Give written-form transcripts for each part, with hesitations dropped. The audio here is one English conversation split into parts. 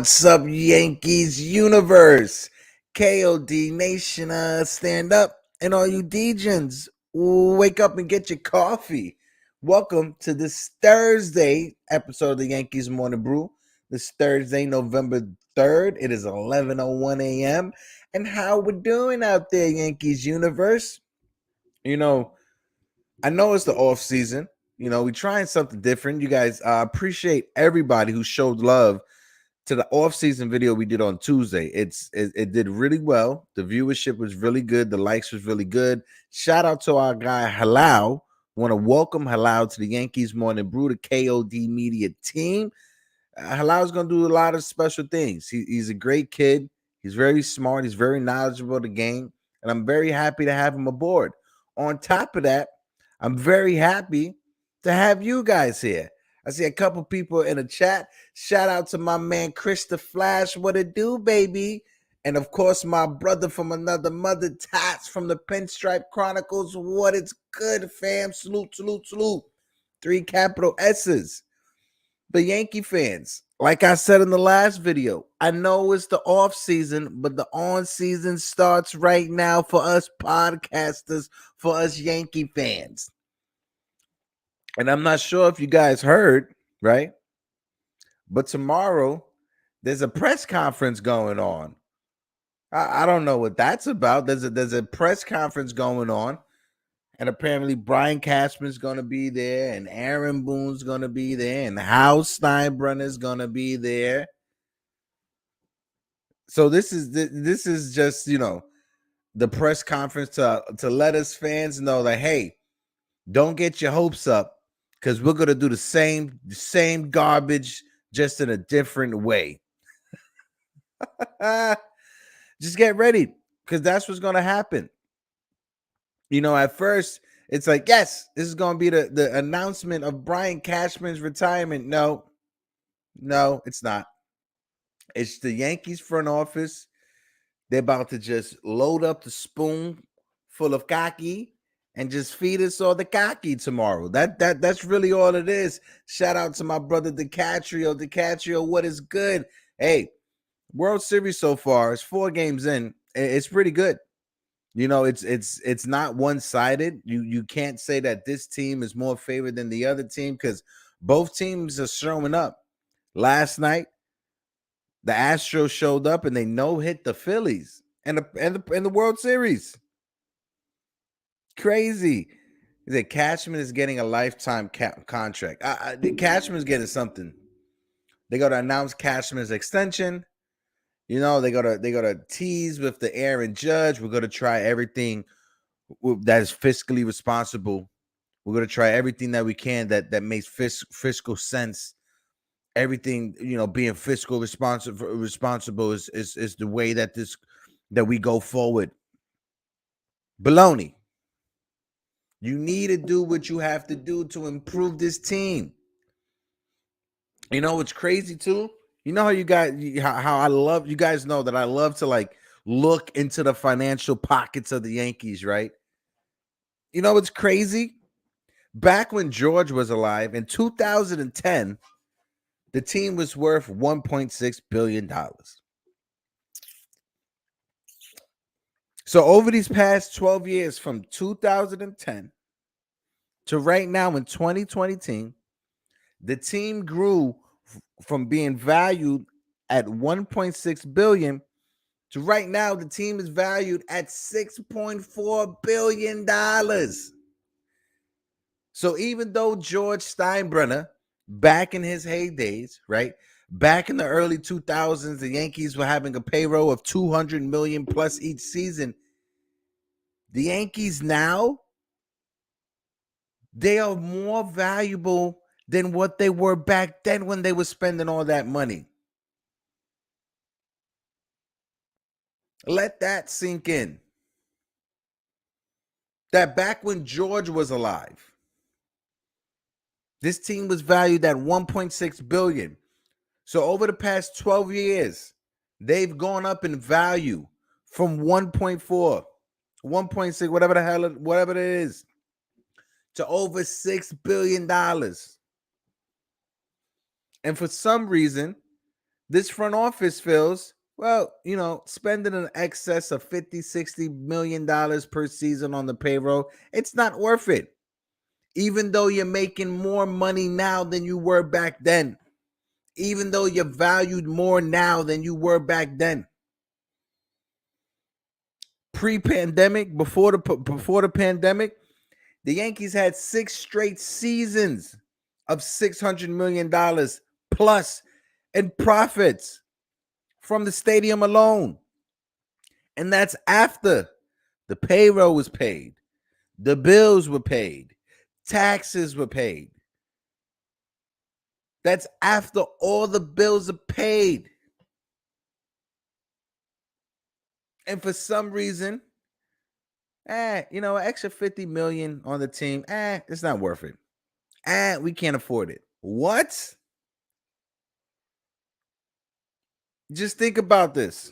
What's up, Yankees universe? KOD Nation, stand up. And all you Degens, wake up and get your coffee. Welcome to this Thursday episode of the Yankees Morning Brew. This Thursday, November 3rd. It is 11:01 a.m. And how we doing out there, Yankees universe? You know, I know it's the off season. You know, we're trying something different. You guys, appreciate everybody who showed love to the off-season video we did on Tuesday. It did really well. The viewership was really good. The likes was really good. Shout out to our guy Halal. Want to welcome Halal to the Yankees Morning Brew, the KOD Media team. Halal's going to do a lot of special things. He's a great kid. He's very smart. He's very knowledgeable of the game, and I'm very happy to have him aboard. On top of that, I'm very happy to have you guys here. I see a couple people in the chat. Shout out to my man, Chris the Flash. What it do, baby? And, of course, my brother from another mother, Tats from the Pinstripe Chronicles. What it's good, fam. Salute, salute, salute. 3 capital S's. The Yankee fans, like I said in the last video, I know it's the off season, but the on season starts right now for us podcasters, for us Yankee fans. And I'm not sure if you guys heard, right? But tomorrow, there's a press conference going on. I don't know what that's about. There's a press conference going on. And apparently Brian Cashman's going to be there, and Aaron Boone's going to be there, and Hal Steinbrenner's going to be there. So this is just, the press conference to let us fans know that, hey, don't get your hopes up, because we're going to do the same garbage, just in a different way. Just get ready, because that's what's going to happen. At first, it's like, yes, this is going to be the announcement of Brian Cashman's retirement. No, it's not. It's the Yankees front office. They're about to just load up the spoon full of kaki and just feed us all the kaki tomorrow. That's really all it is. Shout out to my brother DiCatrio. DiCatrio, what is good? Hey, World Series so far, it's 4 games in. It's pretty good. It's not one-sided. You can't say that this team is more favored than the other team, because both teams are showing up. Last night, the Astros showed up and they no-hit the Phillies and the World Series. Crazy. He said Cashman is getting a lifetime contract. Cashman is getting something. They got to announce Cashman's extension. They gotta tease with the Aaron Judge. We're gonna try everything that is fiscally responsible. We're gonna try everything that we can that makes fiscal sense. Everything, being fiscal responsible is the way that we go forward. Baloney. You need to do what you have to do to improve this team. What's crazy too? How you guys, how I love, you guys know that I love to look into the financial pockets of the Yankees, right? What's crazy? Back when George was alive in 2010, the team was worth $1.6 billion. So over these past 12 years, from 2010 to right now in 2020, the team grew from being valued at $1.6 billion to right now the team is valued at $6.4 billion. So even though George Steinbrenner, back in his heydays, right, back in the early 2000s, the Yankees were having a payroll of $200 million plus each season, the Yankees now, they are more valuable than what they were back then when they were spending all that money. Let that sink in. That back when George was alive, this team was valued at $1.6 billion. So over the past 12 years, they've gone up in value from 1.4, 1.6, whatever it is, to over $6 billion. And for some reason, This front office feels, well, spending an excess of 50, $60 million per season on the payroll, it's not worth it. Even though you're making more money now than you were back then. Even though you're valued more now than you were back then. Pre-pandemic, before the pandemic, the Yankees had 6 straight seasons of $600 million plus in profits from the stadium alone. And that's after the payroll was paid, the bills were paid, taxes were paid. That's after all the bills are paid. And for some reason, extra 50 million on the team, it's not worth it. We can't afford it. What? Just think about this.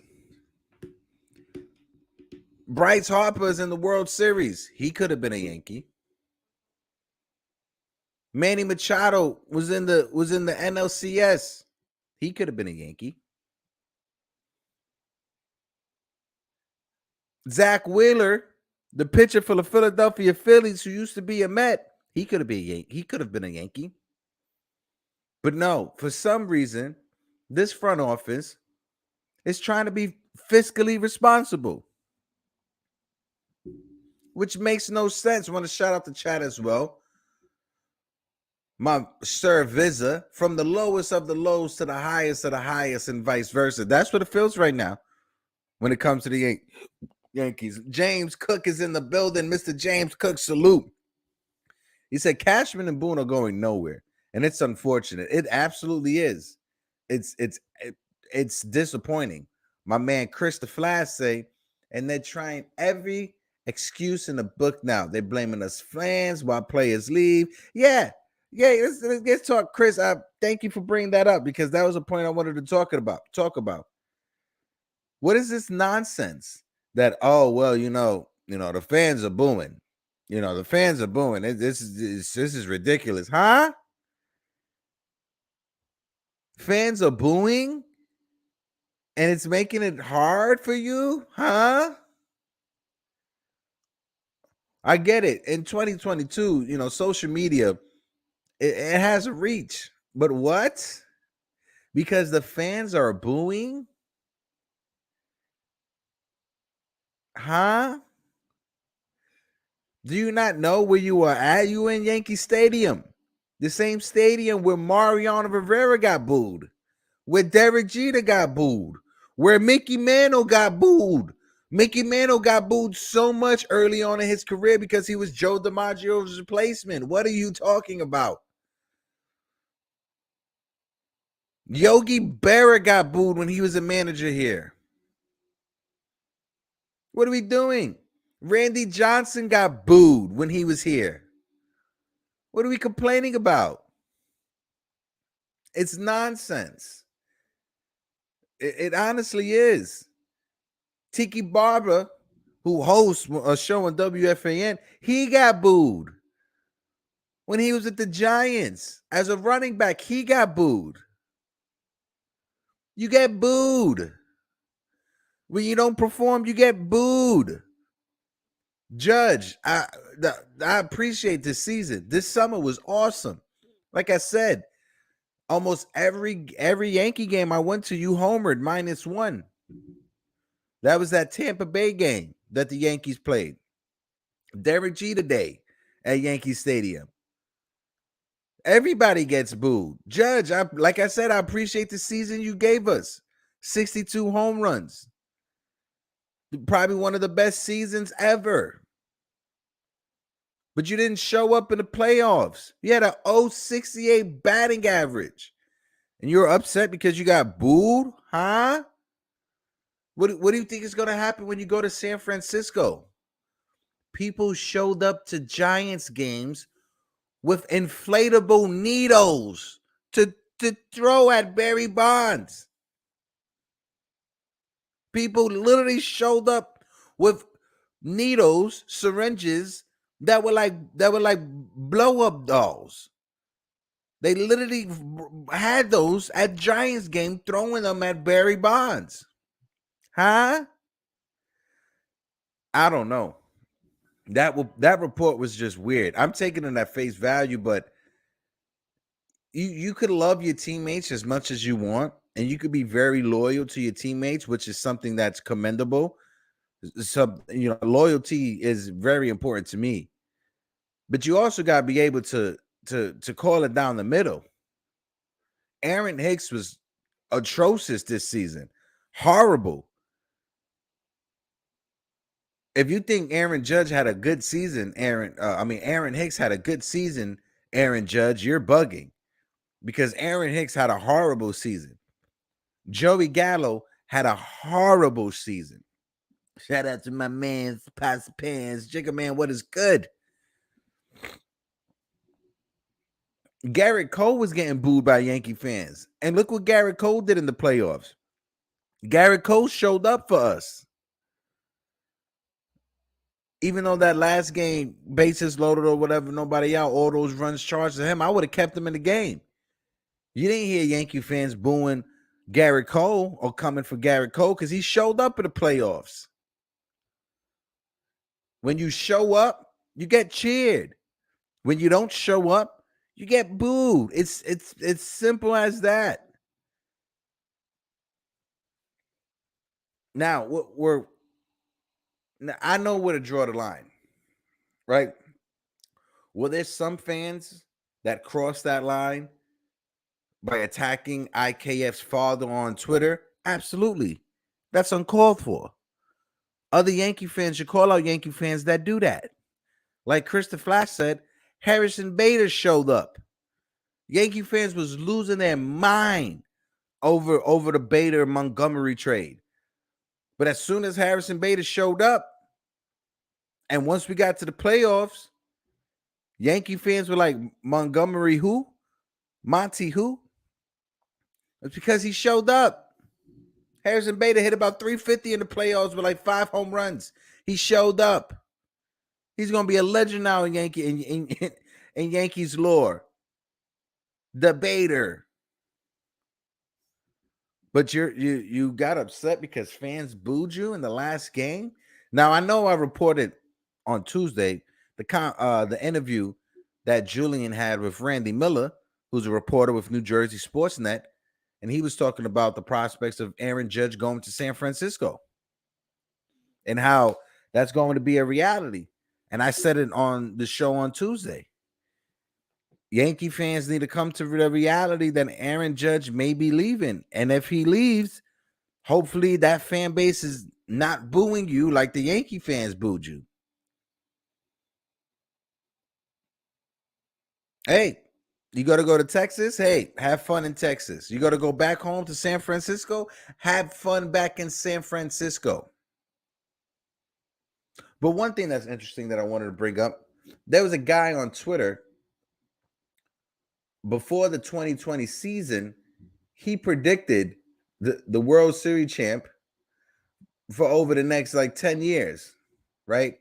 Bryce Harper's in the World Series. He could have been a Yankee. Manny Machado was in the NLCS. He could have been a Yankee. Zach Wheeler, the pitcher for the Philadelphia Phillies, who used to be a Met, he could have been a Yankee. He could have been a Yankee. But no, for some reason, this front office is trying to be fiscally responsible, which makes no sense. I want to shout out the chat as well. My Sir Visa, from the lowest of the lows to the highest of the highest, and vice versa. That's what it feels right now when it comes to the Yankees. James Cook is in the building. Mr. James Cook, salute. He said Cashman and Boone are going nowhere, and it's unfortunate. It absolutely is. It's disappointing. My man Chris the Flash say, and they're trying every excuse in the book now. They're blaming us fans while players leave. Yeah. Let's talk, Chris. I thank you for bringing that up because that was a point I wanted to talk about. What is this nonsense that the fans are booing? The fans are booing. This is ridiculous, huh? Fans are booing, and it's making it hard for you, huh? I get it. In 2022, social media, it has a reach. But what? Because the fans are booing? Huh? Do you not know where you are at? You in Yankee Stadium. The same stadium where Mariano Rivera got booed. Where Derek Jeter got booed. Where Mickey Mantle got booed. Mickey Mantle got booed so much early on in his career because he was Joe DiMaggio's replacement. What are you talking about? Yogi Berra got booed when he was a manager here. What are we doing? Randy Johnson got booed when he was here. What are we complaining about? It's nonsense. It honestly is. Tiki Barber, who hosts a show on WFAN, he got booed. When he was at the Giants as a running back, he got booed. You get booed. When you don't perform, you get booed. Judge, I appreciate this season. This summer was awesome. Like I said, almost every Yankee game I went to, you homered -1. That was that Tampa Bay game that the Yankees played. Derek Jeter Day at Yankee Stadium. Everybody gets booed. Judge, like I said, I appreciate the season you gave us. 62 home runs. Probably one of the best seasons ever. But you didn't show up in the playoffs. You had a .068 batting average. And you're upset because you got booed? Huh? What do you think is going to happen when you go to San Francisco? People showed up to Giants games with inflatable needles to throw at Barry Bonds. People literally showed up with needles, syringes that were like blow-up dolls. They literally had those at Giants game, throwing them at Barry Bonds. Huh? I don't know. That report was just weird. I'm taking it at face value, but you could love your teammates as much as you want, and you could be very loyal to your teammates, which is something that's commendable. Loyalty is very important to me. But you also got to be able to call it down the middle. Aaron Hicks was atrocious this season. Horrible. If you think Aaron Judge had a good season, Aaron Hicks had a good season, Aaron Judge, you're bugging. Because Aaron Hicks had a horrible season. Joey Gallo had a horrible season. Shout out to my man, Pasta Pants. Jigga Man, what is good? Garrett Cole was getting booed by Yankee fans. And look what Garrett Cole did in the playoffs. Garrett Cole showed up for us. Even though that last game, bases loaded or whatever, nobody out, all those runs charged to him, I would have kept him in the game. You didn't hear Yankee fans booing Garrett Cole or coming for Garrett Cole because he showed up in the playoffs. When you show up, you get cheered. When you don't show up, you get booed. It's simple as that. Now, I know where to draw the line, right? Well, there's some fans that cross that line by attacking IKF's father on Twitter. Absolutely. That's uncalled for. Other Yankee fans should call out Yankee fans that do that. Like Krista Flash said, Harrison Bader showed up. Yankee fans was losing their mind over the Bader Montgomery trade. But as soon as Harrison Bader showed up, and once we got to the playoffs, Yankee fans were like, Montgomery who? Monty who? It's because he showed up. Harrison Bader hit about 350 in the playoffs with like 5 home runs. He showed up. He's going to be a legend now in Yankees lore. The Bader. But you got upset because fans booed you in the last game. Now I know I reported on Tuesday the interview that Julian had with Randy Miller, who's a reporter with New Jersey Sportsnet, and he was talking about the prospects of Aaron Judge going to San Francisco and how that's going to be a reality. And I said it on the show on Tuesday. Yankee fans need to come to the reality that Aaron Judge may be leaving. And if he leaves, hopefully that fan base is not booing you like the Yankee fans booed you. Hey, you got to go to Texas? Hey, have fun in Texas. You got to go back home to San Francisco? Have fun back in San Francisco. But one thing that's interesting that I wanted to bring up, there was a guy on Twitter before the 2020 season, he predicted the World Series champ for over the next like 10 years, right?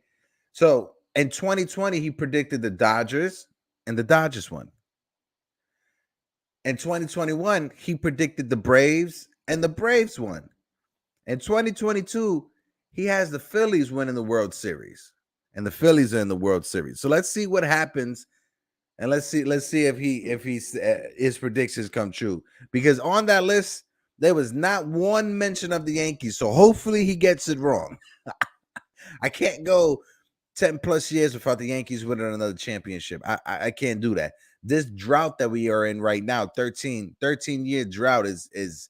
So in 2020, he predicted the Dodgers, and the Dodgers won. In 2021, he predicted the Braves, and the Braves won. In 2022, he has the Phillies winning the World Series, and the Phillies are in the World Series. So let's see what happens. And let's see if his predictions come true. Because on that list, there was not one mention of the Yankees. So hopefully he gets it wrong. I can't go 10 plus years without the Yankees winning another championship. I can't do that. This drought that we are in right now, 13-year drought is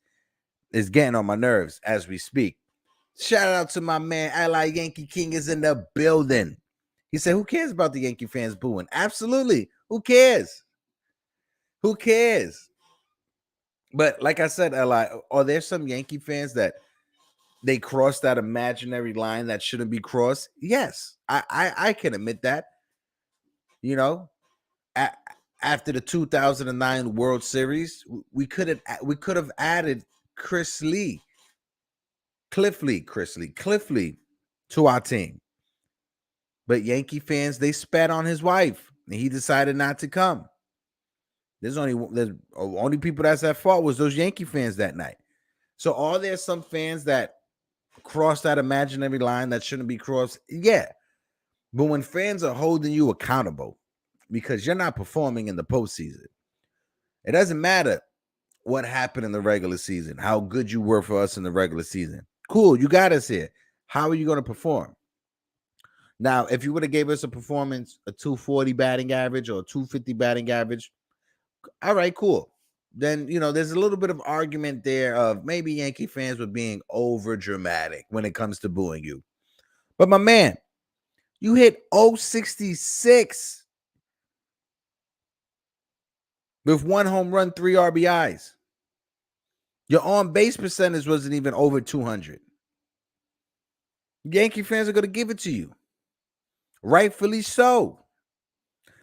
getting on my nerves as we speak. Shout out to my man, Ally Yankee King is in the building. He said, who cares about the Yankee fans booing? Absolutely. Who cares? Who cares? But like I said, Ally, are there some Yankee fans that they crossed that imaginary line that shouldn't be crossed? Yes, I can admit that. You know, after the 2009 World Series, we could have added Cliff Lee to our team. But Yankee fans, they spat on his wife, and he decided not to come. There's only people that's at fault was those Yankee fans that night. So are there some fans that crossed that imaginary line that shouldn't be crossed? Yeah. But when fans are holding you accountable because you're not performing in the postseason, it doesn't matter what happened in the regular season, how good you were for us in the regular season. Cool, you got us here. How are you going to perform? Now, if you would have gave us a performance, a 240 batting average or a 250 batting average, all right, cool. Then, there's a little bit of argument there of maybe Yankee fans were being over dramatic when it comes to booing you. But my man, you hit 066 with 1 home run, 3 RBIs. Your on base percentage wasn't even over 200. Yankee fans are going to give it to you. Rightfully so.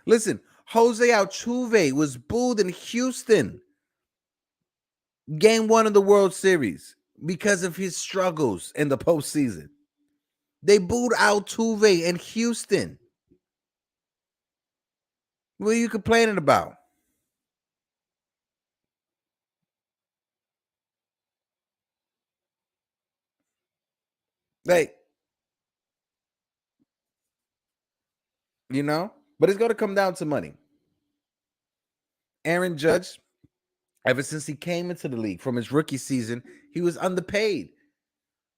Listen, Jose Altuve was booed in Houston. Game 1 of the World Series because of his struggles in the postseason. They booed Altuve in Houston. What are you complaining about? Like, but it's going to come down to money. Aaron Judge, ever since he came into the league from his rookie season, he was underpaid.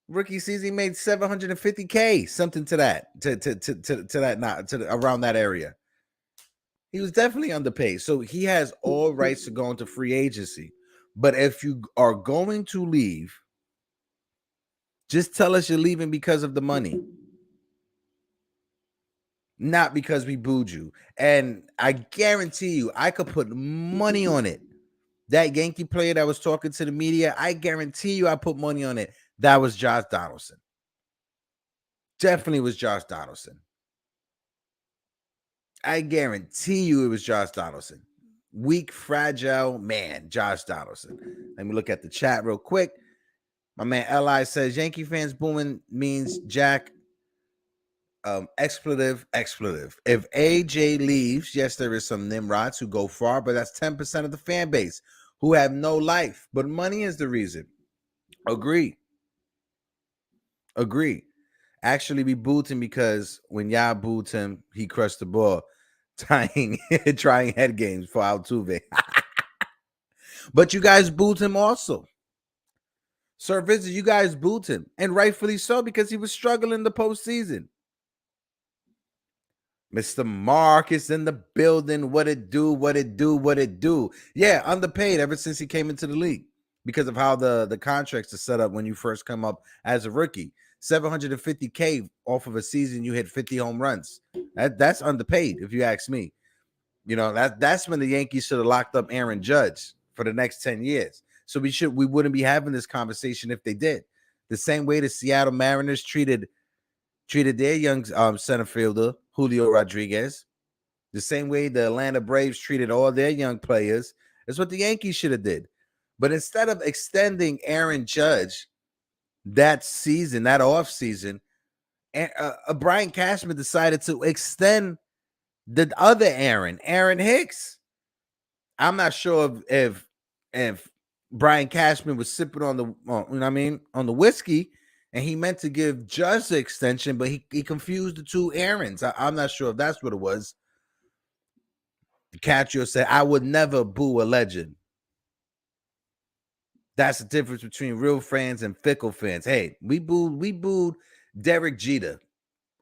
Rookie season, he made $750K, something to that, to that, not to around that area. He was definitely underpaid. So he has all rights to go into free agency. But if you are going to leave, just tell us you're leaving because of the money, not because we booed you. And I guarantee you, I could put money on it. That Yankee player that was talking to the media, I guarantee you I put money on it. That was Josh Donaldson. Definitely was Josh Donaldson. I guarantee you it was Josh Donaldson. Weak, fragile man, Josh Donaldson. Let me look at the chat real quick. My man Li says Yankee fans booing means Jack. Expletive. If AJ leaves, yes, there is some Nimrods who go far, but that's 10% of the fan base who have no life. But money is the reason. Agree. Actually, we booed him because when y'all booed him, he crushed the ball, trying head games for Altuve. But you guys booed him also. Sir Visit, you guys booed him, and rightfully so, because he was struggling in the postseason. Mr. Marcus in the building. What it do? Yeah, underpaid ever since he came into the league because of how the contracts are set up when you first come up as a rookie. $750K off of a season you hit 50 home runs. That's underpaid, if you ask me. That's when the Yankees should have locked up Aaron Judge for the next 10 years. So we wouldn't be having this conversation if they did. The same way the Seattle Mariners treated their young center fielder, Julio Rodriguez, the same way the Atlanta Braves treated all their young players. Is what the Yankees should have did. But instead of extending Aaron Judge that season, that offseason, Brian Cashman decided to extend the other Aaron Hicks. I'm not sure if Brian Cashman was sipping on on the whiskey, and he meant to give Judge the extension, but he confused the two Aarons. I'm not sure if that's what it was. Catcher said, "I would never boo a legend." That's the difference between real fans and fickle fans. Hey, we booed Derek Jeter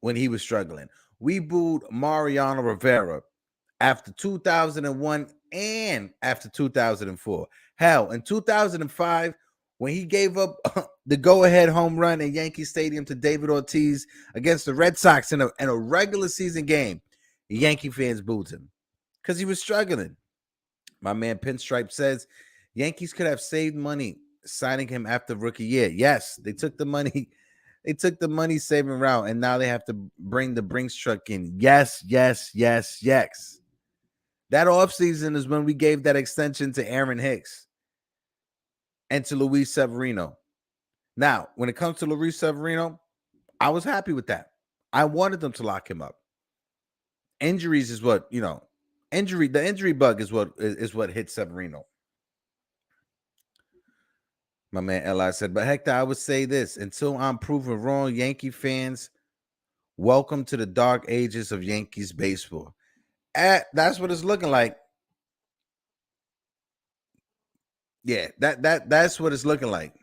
when he was struggling. We booed Mariano Rivera after 2001 and after 2004. Hell, in 2005, when he gave up the go-ahead home run in Yankee Stadium to David Ortiz against the Red Sox in a regular season game, Yankee fans booed him because he was struggling. My man Pinstripe says Yankees could have saved money signing him after rookie year. Yes, they took the money. They took the money saving route, and now they have to bring the Brinks truck in. Yes. That offseason is when we gave that extension to Aaron Hicks and to Luis Severino. Now, when it comes to Luis Severino, I was happy with that. I wanted them to lock him up. Injuries is what, The injury bug is what hit Severino. My man Eli said, but Hector, I would say this: until I'm proven wrong, Yankee fans, welcome to the dark ages of Yankees baseball. That's what it's looking like. Yeah, that's what it's looking like.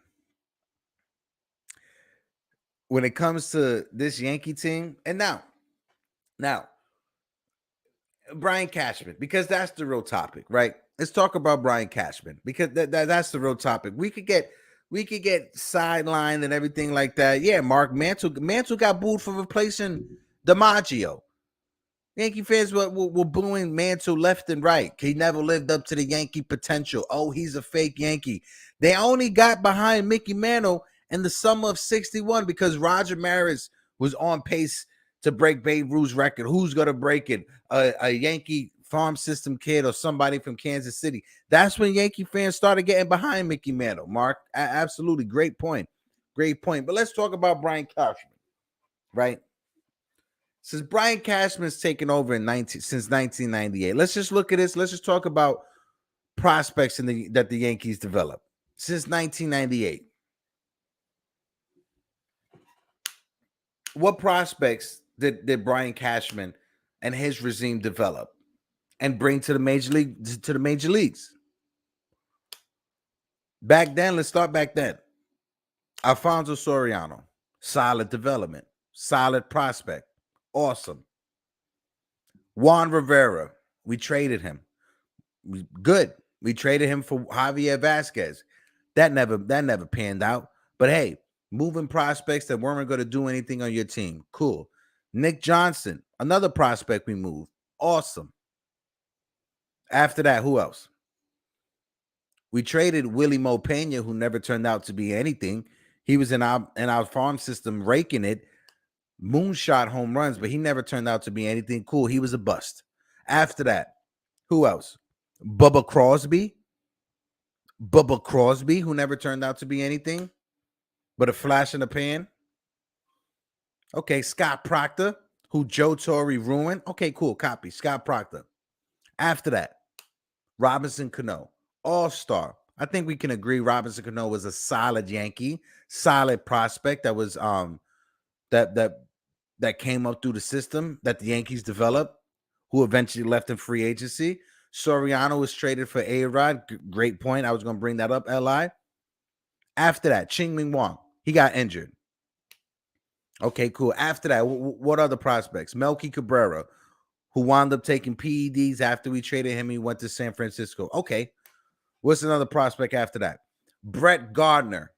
When it comes to this Yankee team, and now, Brian Cashman, because that's the real topic, right? Let's talk about Brian Cashman because that's the real topic. We could get sidelined and everything like that. Yeah, Mark Mantle got booed for replacing DiMaggio. Yankee fans were booing Mantle left and right. He never lived up to the Yankee potential. Oh, he's a fake Yankee. They only got behind Mickey Mantle in the summer of 61 because Roger Maris was on pace to break Babe Ruth's record. Who's going to break it? A Yankee farm system kid or somebody from Kansas City. That's when Yankee fans started getting behind Mickey Mantle. Mark, absolutely great point. Great point. But let's talk about Brian Cashman, right? Since Brian Cashman's taken over since 1998, let's just look at this. Let's just talk about prospects that the Yankees developed since 1998. What prospects did Brian Cashman and his regime develop and bring to the major leagues? Back then, let's start back then. Alfonso Soriano, solid development, solid prospect, awesome. Juan Rivera, we traded him. Good. We traded him for Javier Vasquez. That never panned out. But hey, moving prospects that weren't going to do anything on your team. Cool. Nick Johnson, another prospect we moved. Awesome. After that, who else? We traded Willie Mo Pena, who never turned out to be anything. He was in our farm system raking it, moonshot home runs, but he never turned out to be anything cool. He was a bust. After that, who else? Bubba Crosby, who never turned out to be anything but a flash in the pan. Okay, Scott Proctor, who Joe Torre ruined. Okay, cool, copy. Scott Proctor. After that, Robinson Cano, all-star. I think we can agree Robinson Cano was a solid Yankee, solid prospect that was that came up through the system that the Yankees developed, who eventually left in free agency. Soriano was traded for A-Rod. Great point. I was going to bring that up, Li. After that, Ching-Ming Wang. He got injured. Okay, cool. After that, what other prospects? Melky Cabrera, who wound up taking PEDs after we traded him. He went to San Francisco. Okay. What's another prospect after that? Brett Gardner,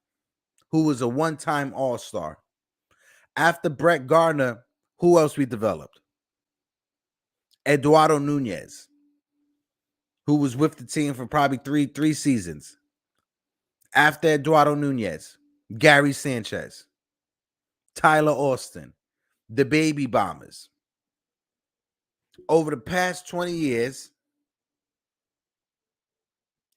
who was a one-time all-star. After Brett Gardner, who else we developed? Eduardo Nunez, who was with the team for probably three seasons. After Eduardo Nunez, Gary Sanchez, Tyler Austin, the Baby Bombers. Over the past 20 years,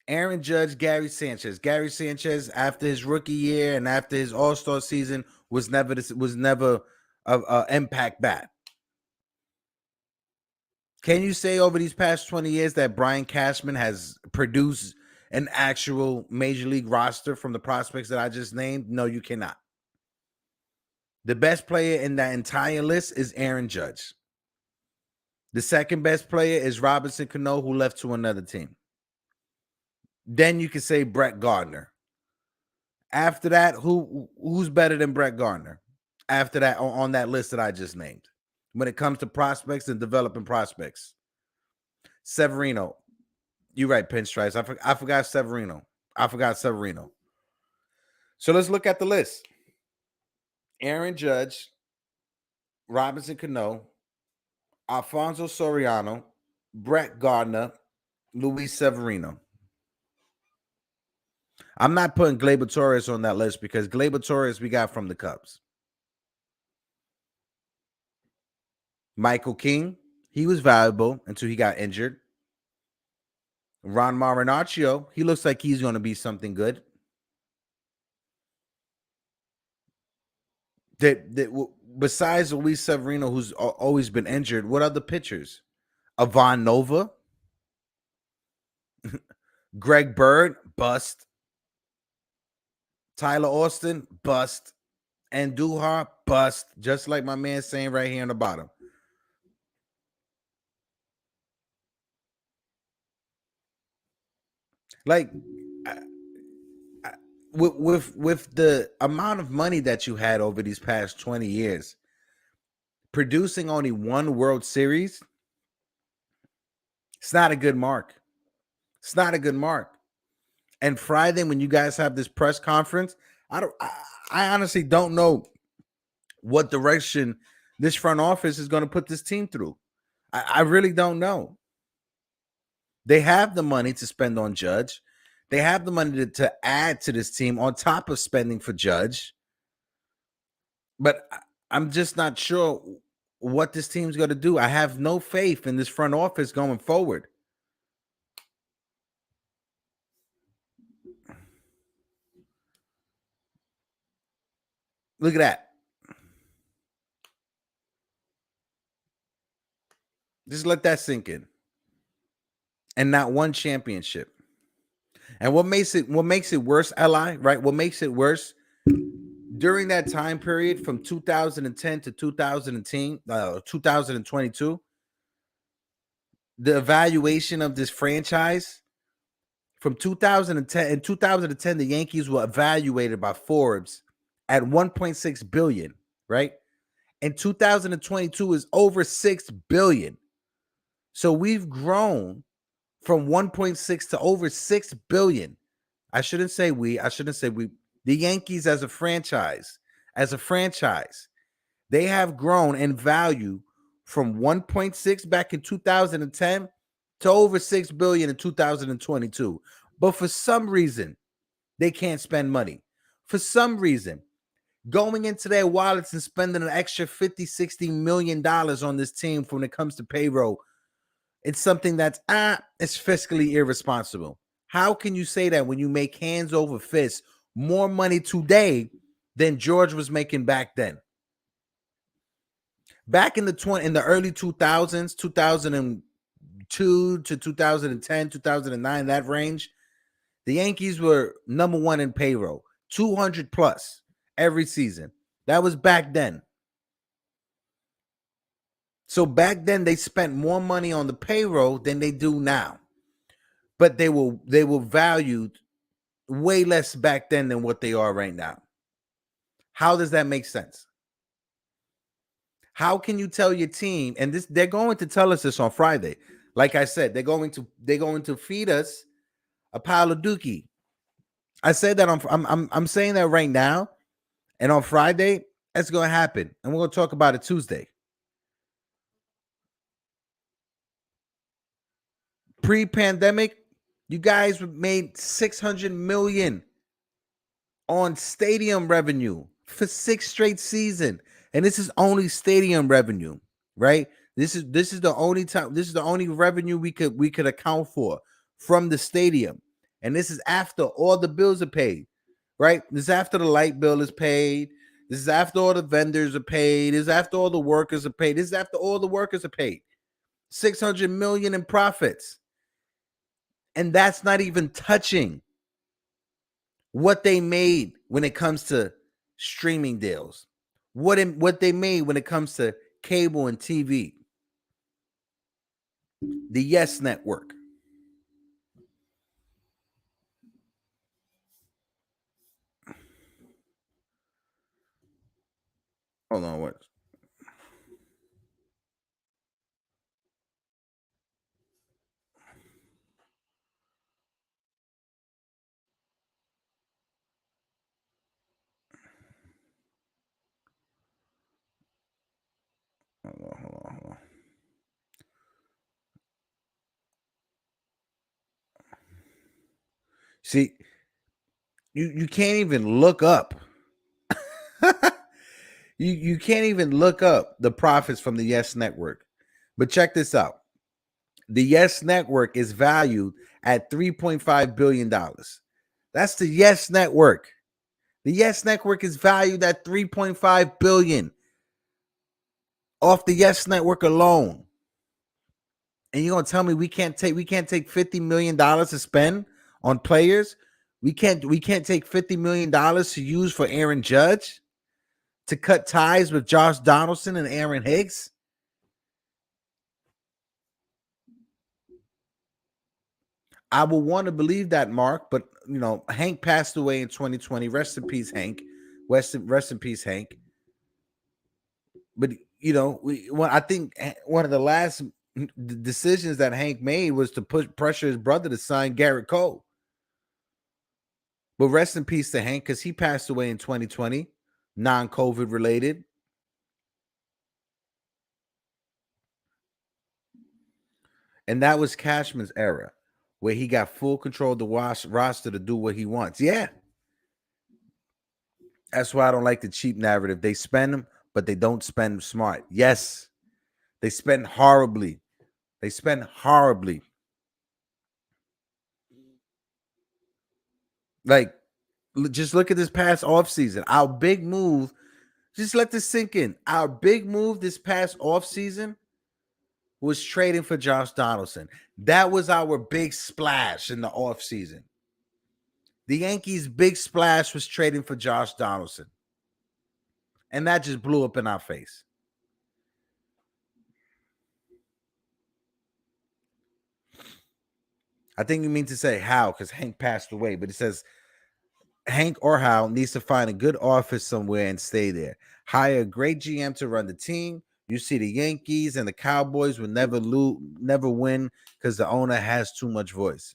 Aaron Judge, Gary Sanchez. Gary Sanchez, after his rookie year and after his All-Star season, was never a impact bat. Can you say over these past 20 years that Brian Cashman has produced an actual major league roster from the prospects that I just named? No, you cannot. The best player in that entire list is Aaron Judge. The second best player is Robinson Cano, who left to another team. Then you can say Brett Gardner. After that, who's better than Brett Gardner? After that, on that list that I just named, when it comes to prospects and developing prospects, Severino. You're right, Pinstripes. I forgot Severino. So let's look at the list. Aaron Judge, Robinson Cano, Alfonso Soriano, Brett Gardner, Luis Severino. I'm not putting Gleyber Torres on that list because Gleyber Torres we got from the Cubs. Michael King, he was valuable until he got injured. Ron Marinaccio, he looks like he's going to be something good. Besides Luis Severino, who's always been injured, what other pitchers? Ivan Nova, Greg Bird, bust. Tyler Austin, bust. And Duhar, bust. Just like my man saying right here on the bottom. Like, with the amount of money that you had over these past 20 years, producing only one World Series, it's not a good mark. It's not a good mark. And Friday, when you guys have this press conference, I honestly don't know what direction this front office is going to put this team through. I really don't know. They have the money to spend on Judge. They have the money to add to this team on top of spending for Judge. But I'm just not sure what this team's going to do. I have no faith in this front office going forward. Look at that. Just let that sink in. And not one championship. And what makes it worse, Li, right? What makes it worse, during that time period from 2010 to 2022, the evaluation of this franchise from 2010, in 2010, the Yankees were evaluated by Forbes at 1.6 billion, right? And 2022 is over 6 billion. So we've grown from 1.6 to over 6 billion. I shouldn't say we. The Yankees as a franchise, they have grown in value from 1.6 back in 2010 to over 6 billion in 2022. But for some reason, they can't spend money. For some reason, going into their wallets and spending an extra 50, 60 million dollars on this team when it comes to payroll, it's something that's it's fiscally irresponsible. How can you say that when you make hands over fists more money today than George was making back then? Back in the early 2000s, 2002 to 2010, 2009, that range, the Yankees were number one in payroll, 200 plus every season. That was back then. So back then they spent more money on the payroll than they do now. But they were valued way less back then than what they are right now. How does that make sense? How can you tell your team, and this they're going to tell us this on Friday. Like I said, they're going to feed us a pile of dookie. I said that I'm saying that right now, and on Friday that's going to happen, and we're going to talk about it Tuesday. Pre-pandemic, you guys made 600 million on stadium revenue for 6 straight seasons, and this is only stadium revenue, right? This is the only time. This is the only revenue we could account for from the stadium, and this is after all the bills are paid, right? This is after the light bill is paid. This is after all the vendors are paid. This is after all the workers are paid. This is after all the workers are paid. 600 million in profits, and that's not even touching what they made when it comes to streaming deals, what they made when it comes to cable and TV. The Yes Network. Hold on, what? Hold on. See, you can't even look up. you can't even look up the profits from the Yes Network. But check this out. The Yes Network is valued at $3.5 billion. That's the Yes Network. The Yes Network is valued at $3.5 billion off the Yes Network alone. And you're gonna tell me we can't take $50 million to spend on players? We can't take $50 million to use for Aaron Judge to cut ties with Josh Donaldson and Aaron Hicks? I will want to believe that, Mark, but Hank passed away in 2020. Rest in peace, Hank. Rest in peace, Hank. But I think one of the last decisions that Hank made was to pressure his brother to sign Garrett Cole. But rest in peace to Hank, because he passed away in 2020, non-COVID related. And that was Cashman's era, where he got full control of the roster to do what he wants. Yeah. That's why I don't like the cheap narrative. They spend them, but they don't spend them smart. Yes. They spend horribly. Like, just look at this past offseason. Our big move, just let this sink in. Our big move this past offseason was trading for Josh Donaldson. That was our big splash in the offseason. The Yankees' big splash was trading for Josh Donaldson. And that just blew up in our face. I think you mean to say Hal, because Hank passed away, but it says Hank or Hal needs to find a good office somewhere and stay there. Hire a great GM to run the team. You see, the Yankees and the Cowboys will never win because the owner has too much voice.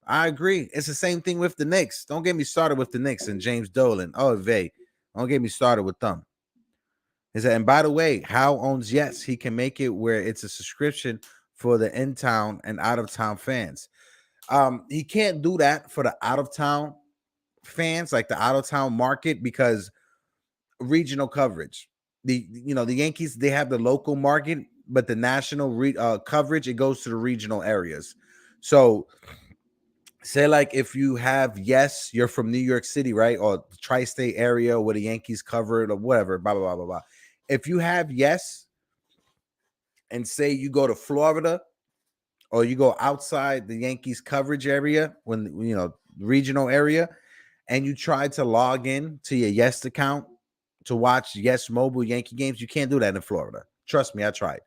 I agree. It's the same thing with the Knicks. Don't get me started with the Knicks and James Dolan. Oh, Vay. Don't get me started with them. And by the way, Hal owns Yes. He can make it where it's a subscription for the in-town and out-of-town fans. He can't do that for the out-of-town fans, like the out-of-town market, because regional coverage. The Yankees, they have the local market, but the national coverage, it goes to the regional areas. So say like if you have Yes, you're from New York City, right? Or the tri-state area where the Yankees covered or whatever, blah, blah, blah, blah, blah. If you have Yes and say you go to Florida or you go outside the Yankees coverage area, when regional area, and you try to log in to your Yes account to watch Yes mobile Yankee games, you can't do that in Florida. Trust me, I tried.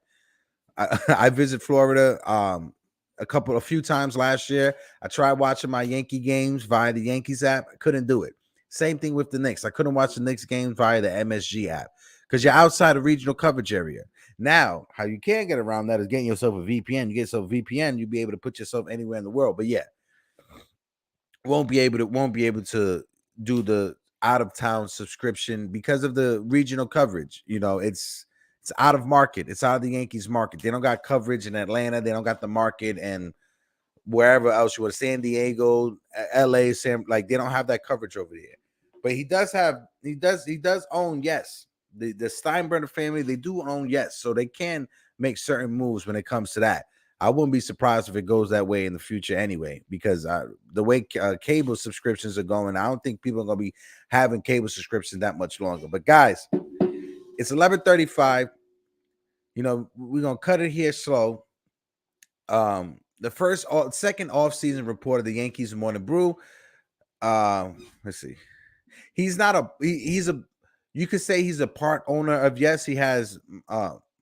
I visit Florida a few times last year. I tried watching my Yankee games via the Yankees app. I couldn't do it. Same thing with the Knicks. I couldn't watch the Knicks games via the MSG app because you're outside the regional coverage area. Now, how you can get around that is getting yourself a VPN. You get yourself a VPN, you'll be able to put yourself anywhere in the world. But yeah, won't be able to do the out of town subscription because of the regional coverage. It's out of market. It's out of the Yankees market. They don't got coverage in Atlanta. They don't got the market and wherever else you want, San Diego, LA, like they don't have that coverage over there. But he does own Yes. The Steinbrenner family, they do own Yes, so they can make certain moves when it comes to that. I wouldn't be surprised if it goes that way in the future anyway, because the way cable subscriptions are going, I don't think people are going to be having cable subscriptions that much longer. But guys, it's 11:35. We're going to cut it here slow. The second off-season report of the Yankees Morning Brew. Let's see. He's a you could say he's a part owner of Yes. He has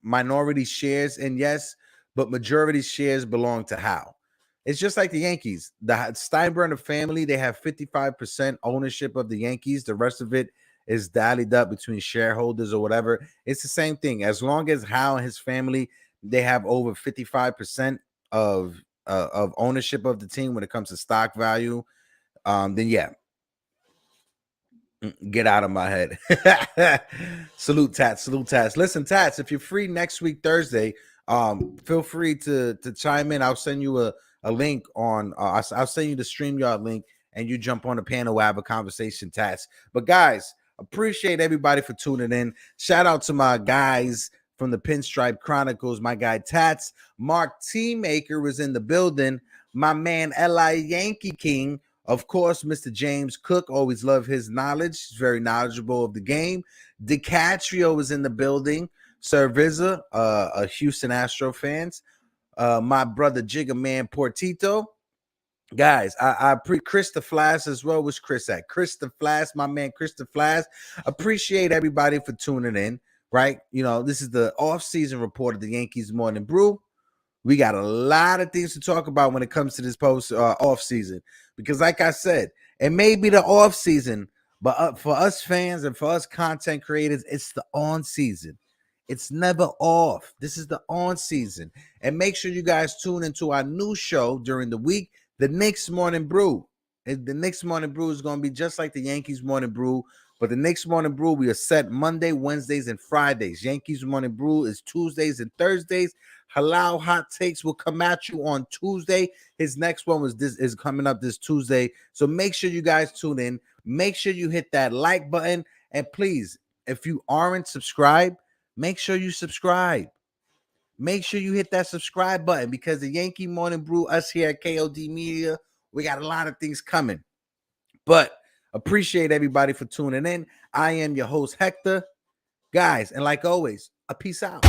minority shares in Yes, but majority shares belong to Hal. It's just like the Yankees. The Steinbrenner family, they have 55% ownership of the Yankees. The rest of it is dallied up between shareholders or whatever. It's the same thing. As long as Hal and his family, they have over 55% of ownership of the team when it comes to stock value, then yeah, get out of my head. Salute Tats. Listen, Tats, if you're free next week Thursday, feel free to chime in. I'll send you a link on I'll send you the StreamYard link and you jump on the panel, we'll have a conversation, Tats. But guys, appreciate everybody for tuning in. Shout out to my guys from the Pinstripe Chronicles, my guy Tats. Mark Teamaker was in the building. My man NY Yankee King. Of course, Mr. James Cook, always love his knowledge. He's very knowledgeable of the game. DiCatrio was in the building. Sir Vizza, a Houston Astro fans. my brother Jigga Man Portito. Guys, I Chris the Flash as well. Where's Chris at? Chris the Flash, my man Chris the Flash. Appreciate everybody for tuning in, right? You know, this is the off-season report of the Yankees Morning Brew. We got a lot of things to talk about when it comes to this post off season, because like I said, it may be the off season, but for us fans and for us content creators, it's the on season. It's never off. This is the on season. And make sure you guys tune into our new show during the week, the Knicks Morning Brew. The Knicks Morning Brew is going to be just like the Yankees Morning Brew, but the Knicks Morning Brew, we are set Monday, Wednesdays, and Fridays. Yankees Morning Brew is Tuesdays and Thursdays. Halal Hot Takes will come at you on Tuesday. His next one is coming up this Tuesday. So make sure you guys tune in. Make sure you hit that like button. And please, if you aren't subscribed, make sure you subscribe. Make sure you hit that subscribe button, because the Yankee Morning Brew, us here at KOD Media, we got a lot of things coming. But appreciate everybody for tuning in. I am your host, Hector. Guys, and like always, a peace out.